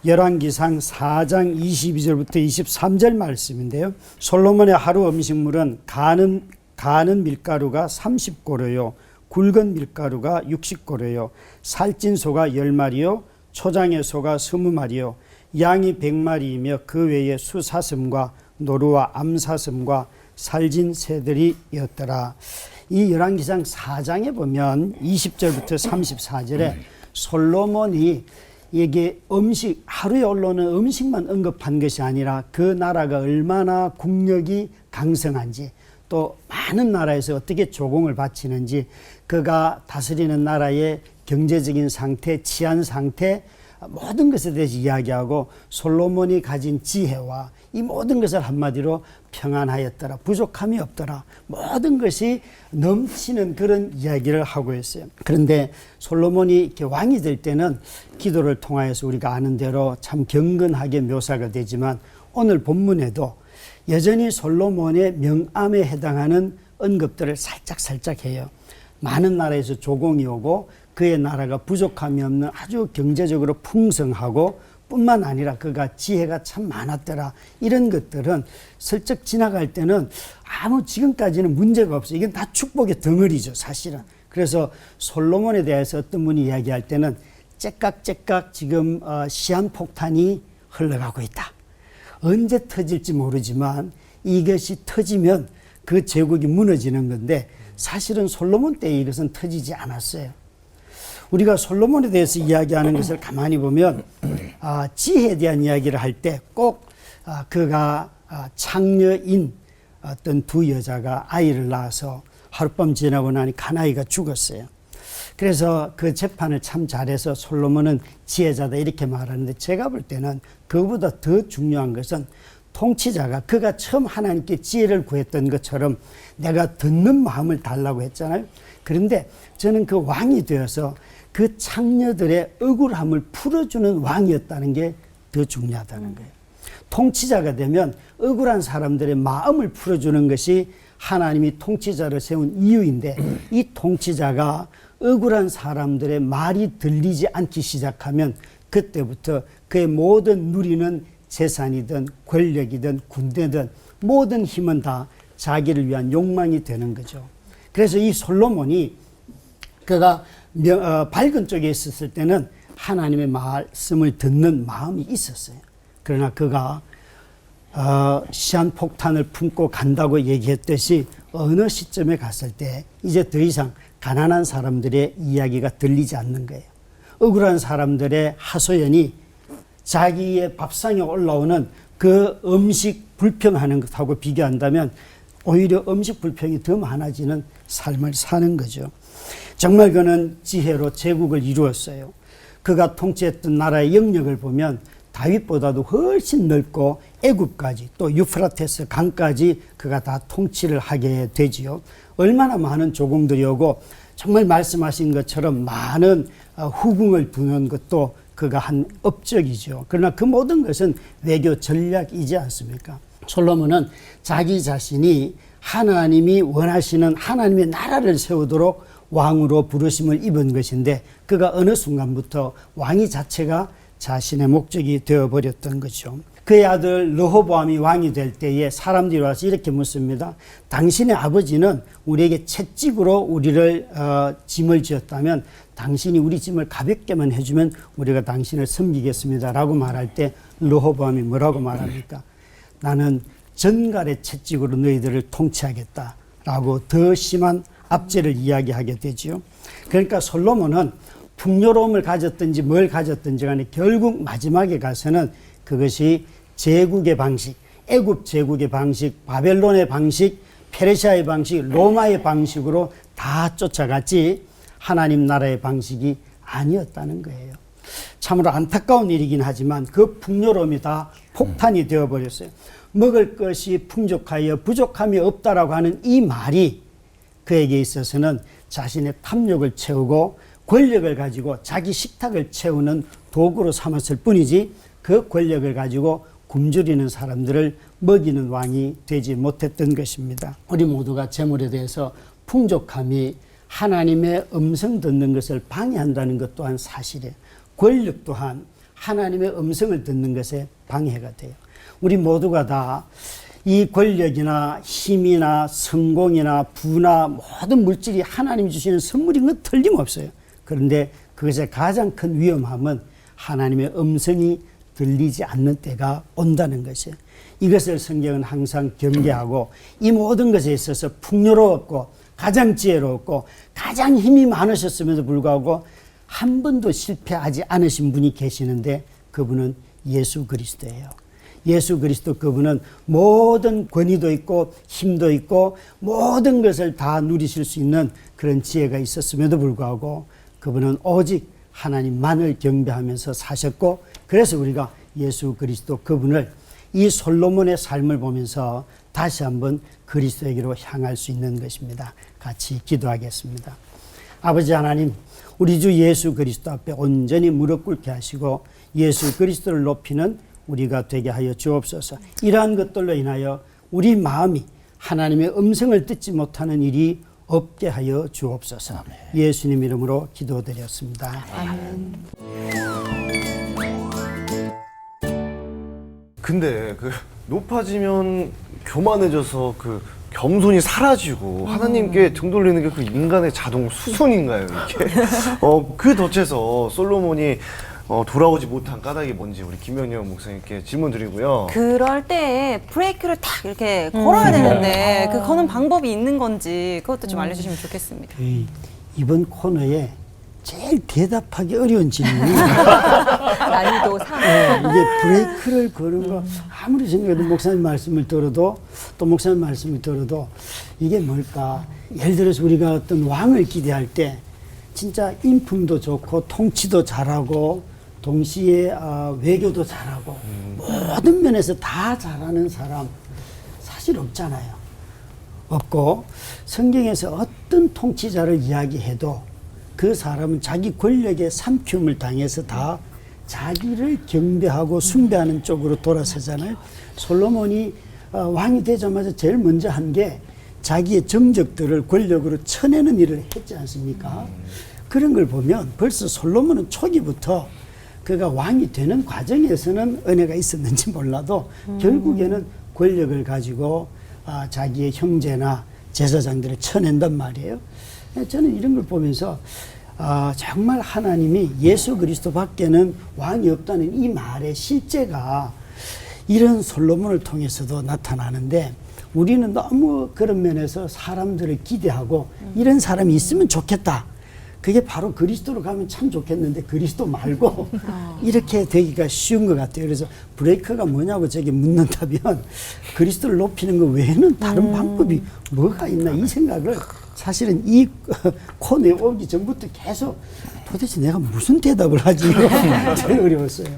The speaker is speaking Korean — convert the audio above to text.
열왕기상 4장 22절부터 23절 말씀인데요. 솔로몬의 하루 음식물은 가는 밀가루가 30고로요, 굵은 밀가루가 60고로요, 살찐 소가 10마리요, 초장의 소가 20마리요, 양이 100마리이며 그 외에 수사슴과 노루와 암사슴과 살진 새들이었더라. 이 열왕기상 4장에 보면 20절부터 34절에 솔로몬이 이게 음식, 하루에 올라오는 음식만 언급한 것이 아니라 그 나라가 얼마나 국력이 강성한지, 또 많은 나라에서 어떻게 조공을 바치는지, 그가 다스리는 나라의 경제적인 상태, 치안 상태, 모든 것에 대해서 이야기하고 솔로몬이 가진 지혜와 이 모든 것을 한마디로 평안하였더라, 부족함이 없더라, 모든 것이 넘치는 그런 이야기를 하고 있어요. 그런데 솔로몬이 이렇게 왕이 될 때는 기도를 통하여서 우리가 아는 대로 참 경건하게 묘사가 되지만 오늘 본문에도 여전히 솔로몬의 명암에 해당하는 언급들을 살짝 해요. 많은 나라에서 조공이 오고 그의 나라가 부족함이 없는 아주 경제적으로 풍성하고 뿐만 아니라 그가 지혜가 참 많았더라, 이런 것들은 슬쩍 지나갈 때는 아무 지금까지는 문제가 없어요. 이건 다 축복의 덩어리죠, 사실은. 그래서 솔로몬에 대해서 어떤 분이 이야기할 때는 째깍째깍 지금 시한폭탄이 흘러가고 있다. 언제 터질지 모르지만 이것이 터지면 그 제국이 무너지는 건데 사실은 솔로몬 때 이것은 터지지 않았어요. 우리가 솔로몬에 대해서 이야기하는 것을 가만히 보면 지혜에 대한 이야기를 할 때 꼭 그가 창녀인 어떤 두 여자가 아이를 낳아서 하룻밤 지나고 나니 간 아이가 죽었어요. 그래서 그 재판을 참 잘해서 솔로몬은 지혜자다 이렇게 말하는데, 제가 볼 때는 그보다 더 중요한 것은 통치자가 그가 처음 하나님께 지혜를 구했던 것처럼 내가 듣는 마음을 달라고 했잖아요. 그런데 저는 그 왕이 되어서 그 창녀들의 억울함을 풀어주는 왕이었다는 게 더 중요하다는 거예요. 통치자가 되면 억울한 사람들의 마음을 풀어주는 것이 하나님이 통치자를 세운 이유인데, 이 통치자가 억울한 사람들의 말이 들리지 않기 시작하면 그때부터 그의 모든 누리는 재산이든 권력이든 군대든 모든 힘은 다 자기를 위한 욕망이 되는 거죠. 그래서 이 솔로몬이 그가 밝은 쪽에 있었을 때는 하나님의 말씀을 듣는 마음이 있었어요. 그러나 그가 시한폭탄을 품고 간다고 얘기했듯이 어느 시점에 갔을 때 이제 더 이상 가난한 사람들의 이야기가 들리지 않는 거예요. 억울한 사람들의 하소연이 자기의 밥상에 올라오는 그 음식 불평하는 것하고 비교한다면 오히려 음식 불평이 더 많아지는 삶을 사는 거죠. 정말 그는 지혜로 제국을 이루었어요. 그가 통치했던 나라의 영역을 보면 다윗보다도 훨씬 넓고 애굽까지 또 유프라테스 강까지 그가 다 통치를 하게 되지요. 얼마나 많은 조공들이 오고 정말 말씀하신 것처럼 많은 후궁을 두는 것도 그가 한 업적이죠. 그러나 그 모든 것은 외교 전략이지 않습니까? 솔로몬은 자기 자신이 하나님이 원하시는 하나님의 나라를 세우도록 왕으로 부르심을 입은 것인데, 그가 어느 순간부터 왕이 자체가 자신의 목적이 되어버렸던 거죠. 그의 아들 르호보암이 왕이 될 때에 사람들이 와서 이렇게 묻습니다. 당신의 아버지는 우리에게 채찍으로 우리를 짐을 지었다면 당신이 우리 짐을 가볍게만 해주면 우리가 당신을 섬기겠습니다 라고 말할 때 르호보암이 뭐라고 말합니까? 나는 전갈의 채찍으로 너희들을 통치하겠다 라고 더 심한 압제를 이야기하게 되죠. 그러니까 솔로몬은 풍요로움을 가졌든지 뭘 가졌든지 간에 결국 마지막에 가서는 그것이 제국의 방식, 애굽 제국의 방식, 바벨론의 방식, 페르시아의 방식, 로마의 방식으로 다 쫓아갔지 하나님 나라의 방식이 아니었다는 거예요. 참으로 안타까운 일이긴 하지만 그 풍요로움이 다 폭탄이 되어버렸어요. 먹을 것이 풍족하여 부족함이 없다라고 하는 이 말이 그에게 있어서는 자신의 탐욕을 채우고 권력을 가지고 자기 식탁을 채우는 도구로 삼았을 뿐이지 그 권력을 가지고 굶주리는 사람들을 먹이는 왕이 되지 못했던 것입니다. 우리 모두가 재물에 대해서 풍족함이 하나님의 음성 듣는 것을 방해한다는 것 또한 사실이에요. 권력 또한 하나님의 음성을 듣는 것에 방해가 돼요. 우리 모두가 다 이 권력이나 힘이나 성공이나 부나 모든 물질이 하나님이 주시는 선물인 건 틀림없어요. 그런데 그것의 가장 큰 위험함은 하나님의 음성이 들리지 않는 때가 온다는 것이에요. 이것을 성경은 항상 경계하고 이 모든 것에 있어서 풍요로웠고 가장 지혜롭고 가장 힘이 많으셨음에도 불구하고 한 번도 실패하지 않으신 분이 계시는데 그분은 예수 그리스도예요. 예수 그리스도 그분은 모든 권위도 있고 힘도 있고 모든 것을 다 누리실 수 있는 그런 지혜가 있었음에도 불구하고 그분은 오직 하나님만을 경배하면서 사셨고 그래서 우리가 예수 그리스도 그분을 이 솔로몬의 삶을 보면서 다시 한번 그리스도에게로 향할 수 있는 것입니다. 같이 기도하겠습니다. 아버지 하나님, 우리 주 예수 그리스도 앞에 온전히 무릎 꿇게 하시고 예수 그리스도를 높이는 우리가 되게 하여 주옵소서. 이러한 것들로 인하여 우리 마음이 하나님의 음성을 듣지 못하는 일이 없게 하여 주옵소서. 아멘. 예수님 이름으로 기도드렸습니다. 아멘. 근데 그 높아지면 교만해져서 그 겸손이 사라지고 하나님께 등 돌리는 게 그 인간의 자동 수순인가요, 이게? 그 덫에서 솔로몬이 돌아오지 못한 까닭이 뭔지 우리 김영렬 목사님께 질문 드리고요. 그럴 때 브레이크를 딱 이렇게 걸어야 되는데 그 거는 방법이 있는 건지 그것도 좀 알려주시면 좋겠습니다. 이번 코너에 제일 대답하기 어려운 질문이 난이도 3. 이게 브레이크를 거는 거 아무리 생각해도 목사님 말씀을 들어도 또 목사님 말씀을 들어도 이게 뭘까? 예를 들어서 우리가 어떤 왕을 기대할 때 진짜 인품도 좋고 통치도 잘하고 동시에 외교도 잘하고 모든 면에서 다 잘하는 사람 사실 없잖아요. 없고 성경에서 어떤 통치자를 이야기해도 그 사람은 자기 권력의 삼키움을 당해서 다 자기를 경배하고 숭배하는 쪽으로 돌아서잖아요. 솔로몬이 왕이 되자마자 제일 먼저 한 게 자기의 정적들을 권력으로 쳐내는 일을 했지 않습니까? 그런 걸 보면 벌써 솔로몬은 초기부터 그가 왕이 되는 과정에서는 은혜가 있었는지 몰라도 결국에는 권력을 가지고 자기의 형제나 제사장들을 쳐낸단 말이에요. 저는 이런 걸 보면서 정말 하나님이 예수 그리스도 밖에는 왕이 없다는 이 말의 실제가 이런 솔로몬을 통해서도 나타나는데 우리는 너무 그런 면에서 사람들을 기대하고 이런 사람이 있으면 좋겠다. 그게 바로 그리스도로 가면 참 좋겠는데 그리스도 말고 이렇게 되기가 쉬운 것 같아요. 그래서 브레이크가 뭐냐고 저게 묻는다면 그리스도를 높이는 것 외에는 다른 방법이 뭐가 있나 이 생각을 사실은 이 코너에 오기 전부터 계속 도대체 내가 무슨 대답을 하지? 제일 어려웠어요.